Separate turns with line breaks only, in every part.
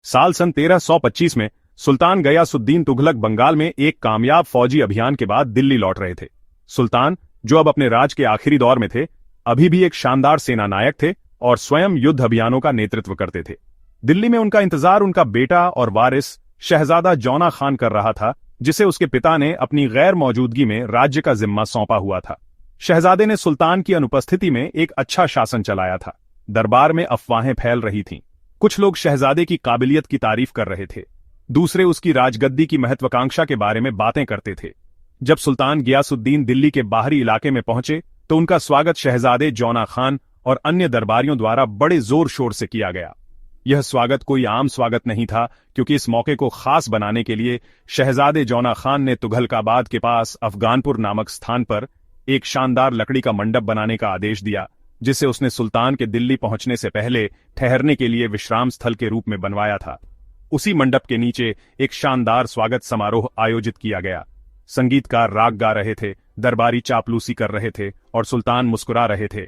साल सन 1325 में सुल्तान गयासुद्दीन तुगलक बंगाल में एक कामयाब फौजी अभियान के बाद दिल्ली लौट रहे थे। सुल्तान, जो अब अपने राज के आखिरी दौर में थे, अभी भी एक शानदार सेना नायक थे और स्वयं युद्ध अभियानों का नेतृत्व करते थे। दिल्ली में उनका इंतजार उनका बेटा और वारिस शहजादा जौना खान कर रहा था, जिसे उसके पिता ने अपनी गैर मौजूदगी में राज्य का जिम्मा सौंपा हुआ था। शहजादे ने सुल्तान की अनुपस्थिति में एक अच्छा शासन चलाया था। दरबार में अफवाहें फैल रही थीं। कुछ लोग शहजादे की काबिलियत की तारीफ कर रहे थे, दूसरे उसकी राजगद्दी की महत्वाकांक्षा के बारे में बातें करते थे। जब सुल्तान गियासुद्दीन दिल्ली के बाहरी इलाके में पहुंचे तो उनका स्वागत शहजादे जौना खान और अन्य दरबारियों द्वारा बड़े जोर शोर से किया गया। यह स्वागत कोई आम स्वागत नहीं था, क्योंकि इस मौके को खास बनाने के लिए शहजादे जौना खान ने तुघलकाबाद के पास अफगानपुर नामक स्थान पर एक शानदार लकड़ी का मंडप बनाने का आदेश दिया, जिसे उसने सुल्तान के दिल्ली पहुंचने से पहले ठहरने के लिए विश्राम स्थल के रूप में बनवाया था। उसी मंडप के नीचे एक शानदार स्वागत समारोह आयोजित किया गया। संगीतकार राग गा रहे थे, दरबारी चापलूसी कर रहे थे और सुल्तान मुस्कुरा रहे थे,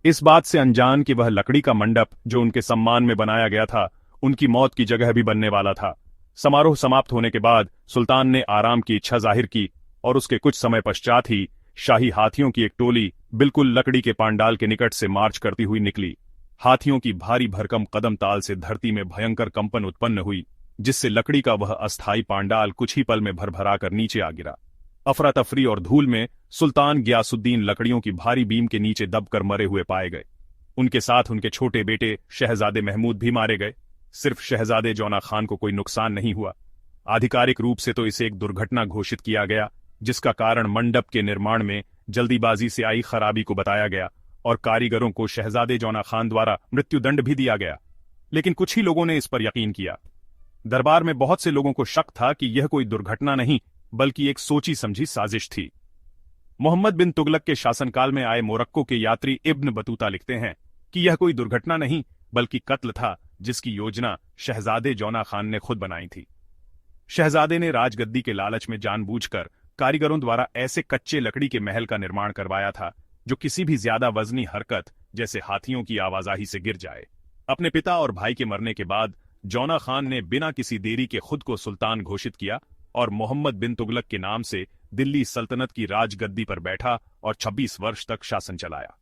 इस बात से अनजान कि वह लकड़ी का मंडप जो उनके सम्मान में बनाया गया था, उनकी मौत की जगह भी बनने वाला था। समारोह समाप्त होने के बाद सुल्तान ने आराम की इच्छा जाहिर की और उसके कुछ समय पश्चात ही शाही हाथियों की एक टोली बिल्कुल लकड़ी के पांडाल के निकट से मार्च करती हुई निकली। हाथियों की भारी भरकम कदम ताल से धरती में भयंकर कंपन उत्पन्न हुई, जिससे लकड़ी का वह अस्थायी पांडाल कुछ ही पल में भरभरा कर नीचे आ गिरा। अफरा तफरी और धूल में सुल्तान गियासुद्दीन लकड़ियों की भारी बीम के नीचे दबकर मरे हुए पाए गए। उनके साथ उनके छोटे बेटे शहजादे महमूद भी मारे गए। सिर्फ शहजादे जौना खान को कोई नुकसान नहीं हुआ। आधिकारिक रूप से तो इसे एक दुर्घटना घोषित किया गया, जिसका कारण मंडप के निर्माण में जल्दीबाजी से आई खराबी को बताया गया और कारीगरों को शहजादे जौना खान द्वारा मृत्युदंड भी दिया गया। लेकिन कुछ ही लोगों ने इस पर यकीन किया। दरबार में बहुत से लोगों को शक था कि यह कोई दुर्घटना नहीं, बल्कि एक सोची समझी साजिश थी। मोहम्मद बिन तुगलक के शासनकाल में आए मोरक्को के यात्री इब्न बतूता लिखते हैं कि यह कोई दुर्घटना नहीं, बल्कि कत्ल था, जिसकी योजना शहजादे जौना खान ने खुद बनाई थी। शहजादे ने राजगद्दी के लालच में जानबूझकर कारीगरों द्वारा ऐसे कच्चे लकड़ी के महल का निर्माण करवाया था जो किसी भी ज्यादा वजनी हरकत, जैसे हाथियों की आवाजाही से गिर जाए। अपने पिता और भाई के मरने के बाद जौना खान ने बिना किसी देरी के खुद को सुल्तान घोषित किया और मोहम्मद बिन तुगलक के नाम से दिल्ली सल्तनत की राजगद्दी पर बैठा और 26 वर्ष तक शासन चलाया।